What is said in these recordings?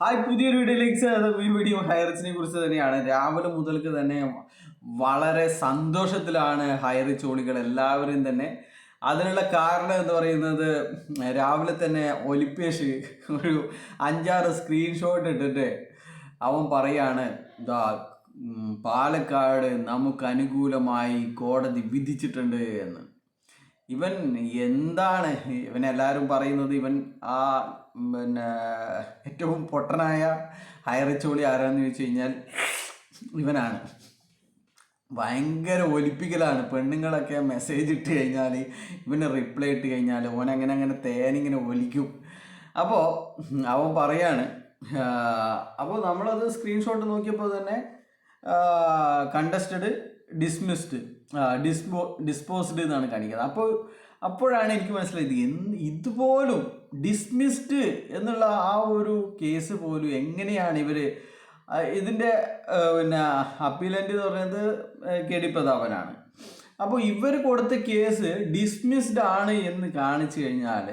Hi, പുതിയൊരു വീഡിയോയിലേക്ക് ഈ വീഡിയോ ഹൈറിച്ചിനെ കുറിച്ച് തന്നെയാണ്. രാവിലെ മുതൽക്ക് തന്നെ വളരെ സന്തോഷത്തിലാണ് ഹൈറിച്ച് ഓളികൾ എല്ലാവരും തന്നെ. അതിനുള്ള കാരണം എന്ന് പറയുന്നത്, രാവിലെ തന്നെ ഒലിപ്പേഷ് ഒരു 5-6 സ്ക്രീൻഷോട്ട് ഇട്ടിട്ട് അവൻ പറയാണ്, ഇതാ പാലക്കാട് നമുക്ക് അനുകൂലമായി കോടതി വിധിച്ചിട്ടുണ്ട് എന്ന്. ഇവൻ എന്താണ് ഇവനെല്ലാവരും പറയുന്നത്? ഇവൻ ആ പിന്നെ ഏറ്റവും പൊട്ടനായ ഹൈറിച്ചോളി ആരാന്ന് ചോദിച്ചു കഴിഞ്ഞാൽ ഇവനാണ്. ഭയങ്കര ഒലിപ്പിക്കലാണ്. പെണ്ണുങ്ങളൊക്കെ മെസ്സേജ് ഇട്ട് കഴിഞ്ഞാൽ ഇവന് റിപ്ലൈ ഇട്ട് കഴിഞ്ഞാൽ ഓനങ്ങനെ തേനിങ്ങനെ ഒലിക്കും. അപ്പോൾ അവൻ പറയാണ്, അപ്പോൾ നമ്മളത് സ്ക്രീൻഷോട്ട് നോക്കിയപ്പോൾ തന്നെ കണ്ടസ്റ്റഡ് ഡിസ്മിസ്ഡ് ഡിസ്പോസ്ഡ് എന്നാണ് കാണിക്കുന്നത്. അപ്പോഴാണ് എനിക്ക് മനസ്സിലായത്, ഇതുപോലും ഡിസ്മിസ്ഡ് എന്നുള്ള ആ ഒരു കേസ് പോലും എങ്ങനെയാണ് ഇവർ ഇതിൻ്റെ പിന്നെ അപ്പീലൻ്റ് എന്ന് പറയുന്നത് KD പ്രതാപനാണ്. അപ്പോൾ ഇവർ കൊടുത്ത കേസ് ഡിസ്മിസ്ഡ് ആണ് എന്ന് കാണിച്ചു കഴിഞ്ഞാൽ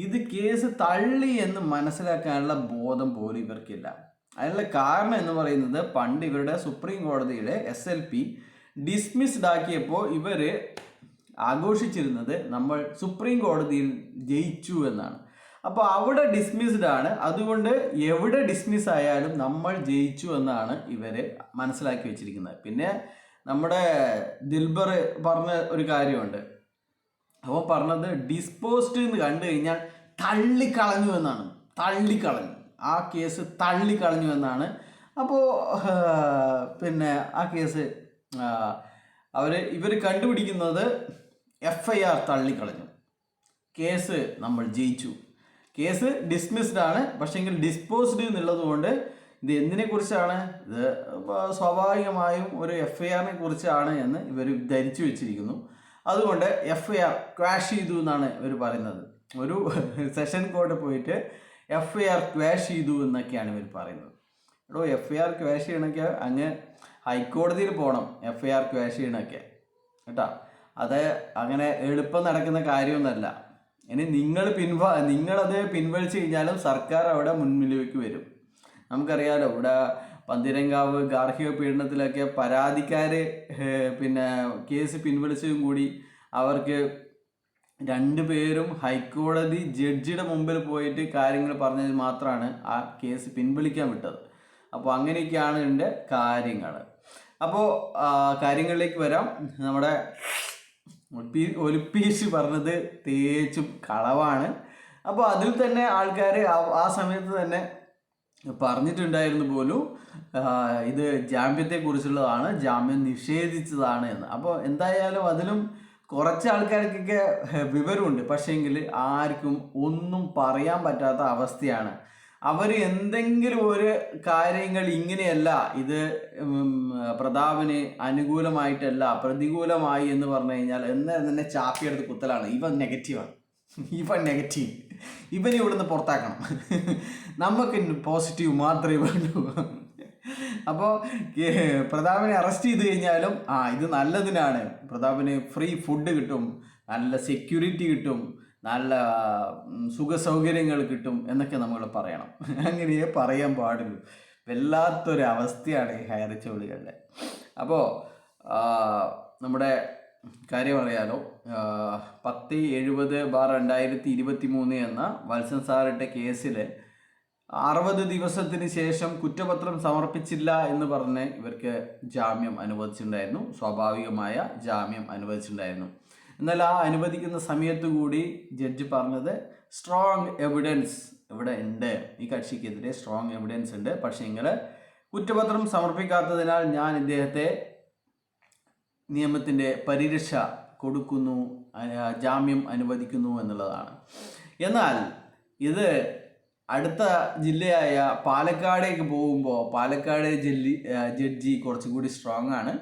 ഇത് കേസ് തള്ളി എന്ന് മനസ്സിലാക്കാനുള്ള ബോധം പോലും ഇവർക്കില്ല. അതിനുള്ള കാരണം എന്ന് പറയുന്നത്, പണ്ട് ഇവരുടെ സുപ്രീം കോടതിയിലെ SLP ഡിസ്മിസ്ഡ് ആക്കിയപ്പോൾ ഇവർ ആഘോഷിച്ചിരുന്നത് നമ്മൾ സുപ്രീം കോടതിയിൽ ജയിച്ചു എന്നാണ്. അപ്പോൾ അവിടെ ഡിസ്മിസ്ഡ് ആണ്, അതുകൊണ്ട് എവിടെ ഡിസ്മിസ് ആയാലും നമ്മൾ ജയിച്ചു എന്നാണ് ഇവർ മനസ്സിലാക്കി വെച്ചിരിക്കുന്നത്. പിന്നെ നമ്മുടെ ദിൽബർ പറഞ്ഞ ഒരു കാര്യമുണ്ട്. അവൻ പറഞ്ഞത് ഡിസ്പോസ്ഡ് എന്ന് കണ്ടു കഴിഞ്ഞാൽ തള്ളിക്കളഞ്ഞു എന്നാണ്. ആ കേസ് തള്ളിക്കളഞ്ഞു എന്നാണ്. അപ്പോൾ പിന്നെ ആ കേസ് ഇവർ കണ്ടുപിടിക്കുന്നത് FIR തള്ളിക്കളഞ്ഞു, കേസ് നമ്മൾ ജയിച്ചു. കേസ് ഡിസ്മിസ്ഡ് ആണ്, പക്ഷേങ്കിൽ ഡിസ്പോസ്ഡ് എന്നുള്ളത് കൊണ്ട് ഇത് എന്തിനെ കുറിച്ചാണ്? ഇത് സ്വാഭാവികമായും ഒരു FIR കുറിച്ചാണ് എന്ന് ഇവർ ധരിച്ചു വെച്ചിരിക്കുന്നു. അതുകൊണ്ട് FIR ക്വാഷ് ചെയ്തു എന്നാണ് ഇവർ പറയുന്നത്. ഒരു സെഷൻ കോർട്ട് പോയിട്ട് FIR ക്വാഷ് ചെയ്തു എന്നൊക്കെയാണ് ഇവർ പറയുന്നത്. FIR ക്വാഷ് ചെയ്യണൊക്കെ അങ്ങ് ഹൈക്കോടതിയിൽ പോകണം, FIR ക്വാഷ് ചെയ്യണൊക്കെ കേട്ടോ. അത് അങ്ങനെ എളുപ്പം നടക്കുന്ന കാര്യമൊന്നുമല്ല. ഇനി നിങ്ങളത് പിൻവലിച്ച് കഴിഞ്ഞാലും സർക്കാർ അവിടെ മുൻപിലേക്ക് വരും. നമുക്കറിയാലോ, ഇവിടെ പന്തിരങ്കാവ് ഗാർഹിക പീഡനത്തിലൊക്കെ പരാതിക്കാർ പിന്നെ കേസ് പിൻവലിച്ചതും കൂടി അവർക്ക് 2 പേരും ഹൈക്കോടതി ജഡ്ജിയുടെ മുമ്പിൽ പോയിട്ട് കാര്യങ്ങൾ പറഞ്ഞത് മാത്രമാണ് ആ കേസ് പിൻവലിക്കാൻ വിട്ടത്. അപ്പോൾ അങ്ങനെയൊക്കെയാണ് ഇതിൻ്റെ കാര്യങ്ങൾ. അപ്പോൾ കാര്യങ്ങളിലേക്ക് വരാം. നമ്മുടെ ഒലിപ്പീസ് പറഞ്ഞത് തേച്ചും കളവാണ്. അപ്പോൾ അതിൽ തന്നെ ആൾക്കാർ ആ സമയത്ത് തന്നെ പറഞ്ഞിട്ടുണ്ടായിരുന്നു പോലും, ഇത് ജാമ്യത്തെക്കുറിച്ചുള്ളതാണ്, ജാമ്യം നിഷേധിച്ചതാണ് എന്ന്. അപ്പോൾ എന്തായാലും അതിലും കുറച്ച് ആൾക്കാർക്കൊക്കെ വിവരമുണ്ട്, പക്ഷേങ്കിൽ ആർക്കും ഒന്നും പറയാൻ പറ്റാത്ത അവസ്ഥയാണ്. അവർ എന്തെങ്കിലും ഒരു കാര്യങ്ങൾ ഇങ്ങനെയല്ല, ഇത് പ്രതാപന് അനുകൂലമായിട്ടല്ല പ്രതികൂലമായി എന്ന് പറഞ്ഞു കഴിഞ്ഞാൽ തന്നെ ചാപ്പിയെടുത്ത് കുത്തലാണ്. ഇവൻ നെഗറ്റീവാണ്, ഇവനെ ഇവിടുന്ന് പുറത്താക്കണം, നമുക്ക് പോസിറ്റീവ് മാത്രമേ വേണ്ടൂ. അപ്പോൾ പ്രതാപനെ അറസ്റ്റ് ചെയ്ത് കഴിഞ്ഞാലും ഇത് നല്ലതിനാണ്, പ്രതാപന് ഫ്രീ ഫുഡ് കിട്ടും, നല്ല സെക്യൂരിറ്റി കിട്ടും, നല്ല സുഖസൗകര്യങ്ങൾ കിട്ടും എന്നൊക്കെ നമ്മൾ പറയണം. അങ്ങനെയേ പറയാൻ പാടുള്ളൂ. വല്ലാത്തൊരു അവസ്ഥയാണ് ഈ ഹൈറിച്ചോളികളുടെ. അപ്പോൾ നമ്മുടെ കാര്യം അറിയാലോ, 1070/2023 എന്ന വത്സൻ സാറിട്ട കേസിൽ 60 ദിവസത്തിന് ശേഷം കുറ്റപത്രം സമർപ്പിച്ചില്ല എന്ന് പറഞ്ഞ് ഇവർക്ക് ജാമ്യം അനുവദിച്ചിട്ടുണ്ടായിരുന്നു, സ്വാഭാവികമായ ജാമ്യം അനുവദിച്ചിട്ടുണ്ടായിരുന്നു. എന്നാൽ ആ അനുവദിക്കുന്ന സമയത്ത് കൂടി ജഡ്ജി പറഞ്ഞത് സ്ട്രോങ് എവിഡൻസ് ഇവിടെ ഉണ്ട്, ഈ കക്ഷിക്കെതിരെ സ്ട്രോങ് എവിഡൻസ് ഉണ്ട്, പക്ഷേ ഇങ്ങനെ കുറ്റപത്രം സമർപ്പിക്കാത്തതിനാൽ ഞാൻ ഇദ്ദേഹത്തെ നിയമത്തിൻ്റെ പരിരക്ഷ കൊടുക്കുന്നു, ജാമ്യം അനുവദിക്കുന്നു എന്നുള്ളതാണ്. എന്നാൽ ഇത് അടുത്ത ജില്ലയായ പാലക്കാടേക്ക് പോകുമ്പോൾ പാലക്കാട് ജഡ്ജി കുറച്ചുകൂടി സ്ട്രോങ് ആണ്.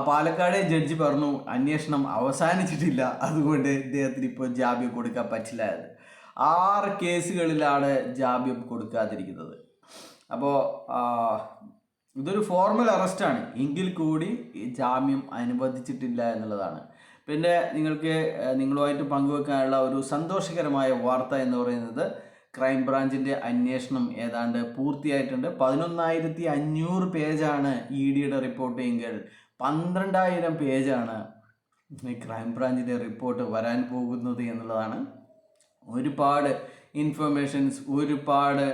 പാലക്കാട് ജഡ്ജി പറഞ്ഞു അന്വേഷണം അവസാനിച്ചിട്ടില്ല, അതുകൊണ്ട് ഇദ്ദേഹത്തിന് ഇപ്പോൾ ജാമ്യം കൊടുക്കാൻ പറ്റില്ല. 6 കേസുകളിലാണ് ജാമ്യം കൊടുക്കാതിരിക്കുന്നത്. അപ്പോൾ ഇതൊരു ഫോർമൽ അറസ്റ്റാണ്, എങ്കിൽ കൂടി ജാമ്യം അനുവദിച്ചിട്ടില്ല എന്നുള്ളതാണ്. പിന്നെ നിങ്ങളുമായിട്ട് പങ്കുവെക്കാനുള്ള ഒരു സന്തോഷകരമായ വാർത്ത എന്ന് പറയുന്നത്, ക്രൈംബ്രാഞ്ചിൻ്റെ അന്വേഷണം ഏതാണ്ട് പൂർത്തിയായിട്ടുണ്ട്. 11,500 പേജാണ് EDയുടെ റിപ്പോർട്ട് എങ്കിൽ 12,000 പേജാണ് ഈ ക്രൈംബ്രാഞ്ചിൻ്റെ റിപ്പോർട്ട് വരാൻ പോകുന്നത് എന്നുള്ളതാണ്. ഒരുപാട് ഇൻഫർമേഷൻസ്, ഒരുപാട്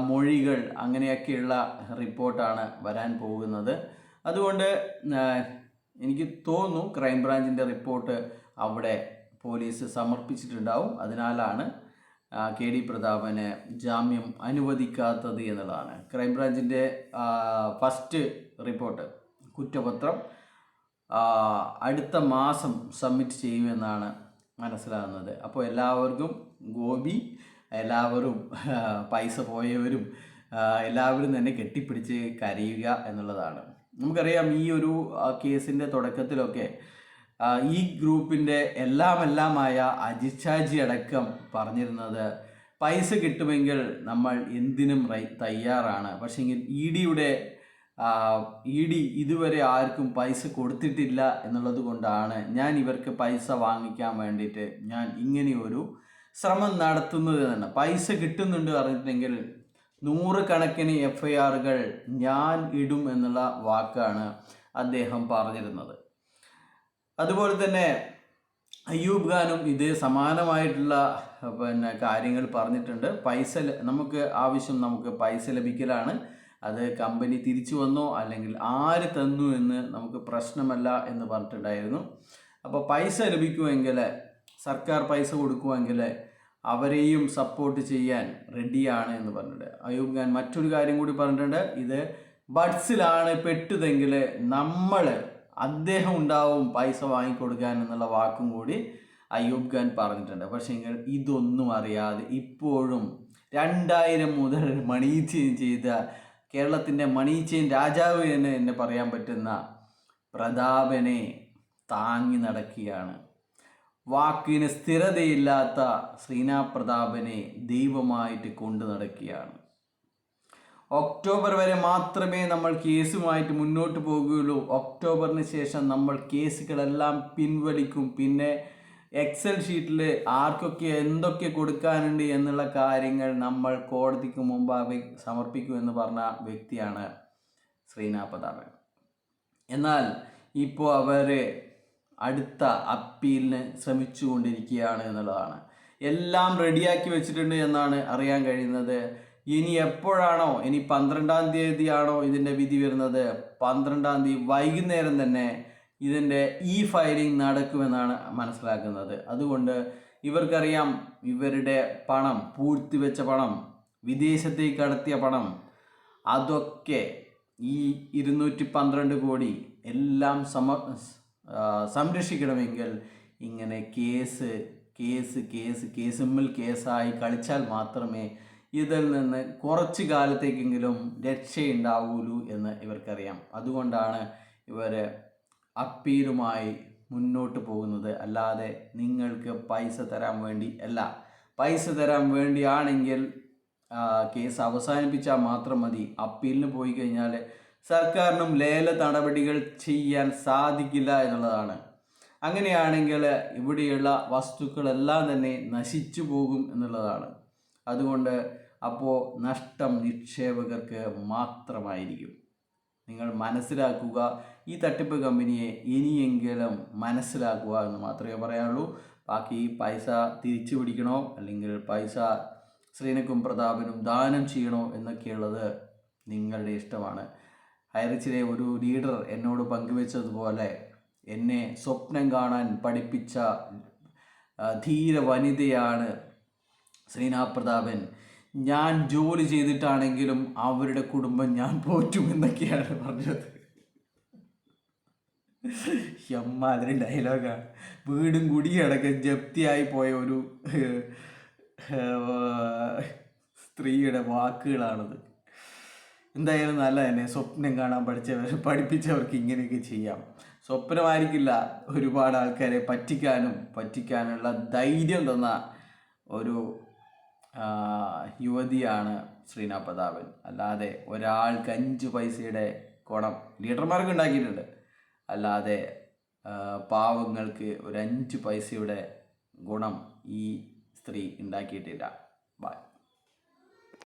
മൊഴികൾ, അങ്ങനെയൊക്കെയുള്ള റിപ്പോർട്ടാണ് വരാൻ പോകുന്നത്. അതുകൊണ്ട് എനിക്ക് തോന്നുന്നു ക്രൈംബ്രാഞ്ചിൻ്റെ റിപ്പോർട്ട് അവിടെ പോലീസ് സമർപ്പിച്ചിട്ടുണ്ടാവും. അതിനാലാണ് KD പ്രതാപന് ജാമ്യം അനുവദിക്കാത്തത് എന്നുള്ളതാണ്. ക്രൈംബ്രാഞ്ചിൻ്റെ ഫസ്റ്റ് റിപ്പോർട്ട്, കുറ്റപത്രം അടുത്ത മാസം സബ്മിറ്റ് ചെയ്യുമെന്നാണ് മനസ്സിലാകുന്നത്. അപ്പോൾ എല്ലാവർക്കും ഗോപി, എല്ലാവരും പൈസ പോയവരും എല്ലാവരും തന്നെ കെട്ടിപ്പിടിച്ച് കരയുക എന്നുള്ളതാണ്. നമുക്കറിയാം ഈ ഒരു കേസിൻ്റെ തുടക്കത്തിലൊക്കെ ഈ ഗ്രൂപ്പിൻ്റെ എല്ലാമായ അജിത് ഷാജി അടക്കം പറഞ്ഞിരുന്നത് പൈസ കിട്ടുമെങ്കിൽ നമ്മൾ എന്തിനും തയ്യാറാണ്. പക്ഷേങ്കിൽ ED ഇതുവരെ ആർക്കും പൈസ കൊടുത്തിട്ടില്ല എന്നുള്ളത് കൊണ്ടാണ് ഞാൻ ഇവർക്ക് പൈസ വാങ്ങിക്കാൻ വേണ്ടിയിട്ട് ഞാൻ ഇങ്ങനെയൊരു ശ്രമം നടത്തുന്നത് തന്നെ. പൈസ കിട്ടുന്നുണ്ട് പറഞ്ഞിട്ടുണ്ടെങ്കിൽ 100 കണക്കിന് FIRകൾ ഞാൻ ഇടും എന്നുള്ള വാക്കാണ് അദ്ദേഹം പറഞ്ഞിരുന്നത്. അതുപോലെ തന്നെ അയ്യൂബ് ഖാനും ഇതേ സമാനമായിട്ടുള്ള കാര്യങ്ങൾ പറഞ്ഞിട്ടുണ്ട്. നമുക്ക് പൈസ ലഭിക്കലാണ്. അത് കമ്പനി തിരിച്ചു വന്നോ അല്ലെങ്കിൽ ആര് തന്നു എന്ന് നമുക്ക് പ്രശ്നമല്ല എന്ന് പറഞ്ഞിട്ടുണ്ടായിരുന്നു. അപ്പോൾ പൈസ ലഭിക്കുമെങ്കിൽ, സർക്കാർ പൈസ കൊടുക്കുമെങ്കിൽ അവരെയും സപ്പോർട്ട് ചെയ്യാൻ റെഡിയാണ് എന്ന് പറഞ്ഞിട്ടുണ്ട്. അയ്യൂബ് ഖാൻ മറ്റൊരു കാര്യം കൂടി പറഞ്ഞിട്ടുണ്ട്. ഇത് ബഡ്സിലാണ് പെട്ടതെങ്കിൽ അദ്ദേഹം ഉണ്ടാവും പൈസ വാങ്ങിക്കൊടുക്കാൻ എന്നുള്ള വാക്കും കൂടി അയ്യൂബ് ഖാൻ പറഞ്ഞിട്ടുണ്ട്. പക്ഷേ ഇതൊന്നും അറിയാതെ ഇപ്പോഴും 2000 മുതൽ മണി ചെയിൻ ചെയ്ത കേരളത്തിൻ്റെ മണി ചെയിൻ രാജാവ് എന്ന് എന്നെ പറയാൻ പറ്റുന്ന പ്രതാപനെ താങ്ങി നടക്കുകയാണ്. വാക്കിന് സ്ഥിരതയില്ലാത്ത ശ്രീനാഥ് പ്രതാപനെ ദൈവമായിട്ട് കൊണ്ടു നടക്കുകയാണ്. ഒക്ടോബർ വരെ മാത്രമേ നമ്മൾ കേസുമായിട്ട് മുന്നോട്ട് പോകുകയുള്ളൂ. ഒക്ടോബറിന് ശേഷം നമ്മൾ കേസുകളെല്ലാം പിൻവലിക്കും. പിന്നെ എക്സൽ ഷീറ്റിൽ ആർക്കൊക്കെ എന്തൊക്കെ കൊടുക്കാനുണ്ട് എന്നുള്ള കാര്യങ്ങൾ നമ്മൾ കോടതിക്ക് മുമ്പാകെ സമർപ്പിക്കുമെന്ന് പറഞ്ഞ വ്യക്തിയാണ് ശ്രീനാഥ് പ്രതാപൻ. എന്നാൽ ഇപ്പോൾ അവർ അടുത്ത അപ്പീലിന് ശ്രമിച്ചു കൊണ്ടിരിക്കുകയാണ് എന്നുള്ളതാണ്. എല്ലാം റെഡിയാക്കി വെച്ചിട്ടുണ്ട് എന്നാണ് അറിയാൻ കഴിയുന്നത്. ഇനി എപ്പോഴാണോ, ഇനി 12-ാം തീയതിയാണോ ഇതിൻ്റെ വിധി വരുന്നത്, 12-ാം തീയതി വൈകുന്നേരം തന്നെ ഇതിൻ്റെ ഫയലിംഗ് നടക്കുമെന്നാണ് മനസ്സിലാക്കുന്നത്. അതുകൊണ്ട് ഇവർക്കറിയാം ഇവരുടെ പണം, പൂഴ്ത്തിവെച്ച പണം, വിദേശത്തേക്ക് കടത്തിയ പണം, അതൊക്കെ ഈ 212 കോടി എല്ലാം സംരക്ഷിക്കണമെങ്കിൽ ഇങ്ങനെ കേസായി കളിച്ചാൽ മാത്രമേ ഇതിൽ നിന്ന് കുറച്ച് കാലത്തേക്കെങ്കിലും രക്ഷയുണ്ടാവുള്ളൂ എന്ന് ഇവർക്കറിയാം. അതുകൊണ്ടാണ് ഇവർ അപ്പീലുമായി മുന്നോട്ട് പോകുന്നത്. അല്ലാതെ നിങ്ങൾക്ക് പൈസ തരാൻ വേണ്ടി അല്ല. പൈസ തരാൻ വേണ്ടിയാണെങ്കിൽ കേസ് അവസാനിപ്പിച്ചാൽ മാത്രം മതി. അപ്പീലിന് പോയി കഴിഞ്ഞാൽ സർക്കാരിനും ലേല നടപടികൾ ചെയ്യാൻ സാധിക്കില്ല എന്നുള്ളതാണ്. അങ്ങനെയാണെങ്കിൽ ഇവിടെയുള്ള വസ്തുക്കളെല്ലാം തന്നെ നശിച്ചു പോകും എന്നുള്ളതാണ്. അതുകൊണ്ട് അപ്പോൾ നഷ്ടം നിക്ഷേപകർക്ക് മാത്രമായിരിക്കും. നിങ്ങൾ മനസ്സിലാക്കുക, ഈ തട്ടിപ്പ് കമ്പനിയെ ഇനിയെങ്കിലും മനസ്സിലാക്കുക എന്ന് മാത്രമേ പറയാനുള്ളൂ. ബാക്കി പൈസ തിരിച്ചു പിടിക്കണോ അല്ലെങ്കിൽ പൈസ ശ്രീനക്കും പ്രതാപനും ദാനം ചെയ്യണോ എന്നൊക്കെയുള്ളത് നിങ്ങളുടെ ഇഷ്ടമാണ്. ഹൈറിച്ചിലെ ഒരു ലീഡർ എന്നോട് പങ്കുവെച്ചതുപോലെ എന്നെ സ്വപ്നം കാണാൻ പഠിപ്പിച്ച ധീര വനിതയാണ് ശ്രീനാഥ് പ്രതാപൻ. ഞാൻ ജോലി ചെയ്തിട്ടാണെങ്കിലും അവരുടെ കുടുംബം ഞാൻ പോറ്റുമെന്നൊക്കെയാണ് പറഞ്ഞത്. എമ്മാതിരി ഡയലോഗാണ്. വീടും കുടിയടക്കം ജപ്തിയായി പോയ ഒരു സ്ത്രീയുടെ വാക്കുകളാണത്. എന്തായാലും നല്ല തന്നെ. സ്വപ്നം കാണാൻ പഠിപ്പിച്ചവർക്ക് ഇങ്ങനെയൊക്കെ ചെയ്യാം. സ്വപ്നമായിരിക്കില്ല, ഒരുപാട് ആൾക്കാരെ പറ്റിക്കാനുള്ള ധൈര്യം തന്ന ഒരു യുവതിയാണ് ശ്രീനാഥ് പ്രതാപൻ. അല്ലാതെ ഒരാൾക്ക് 5 പൈസയുടെ ഗുണം ലീഡർമാർക്ക് ഉണ്ടാക്കിയിട്ടുണ്ട്, അല്ലാതെ പാവങ്ങൾക്ക് ഒരു 5 പൈസയുടെ ഗുണം ഈ സ്ത്രീ ഉണ്ടാക്കിയിട്ടില്ല. ബൈ.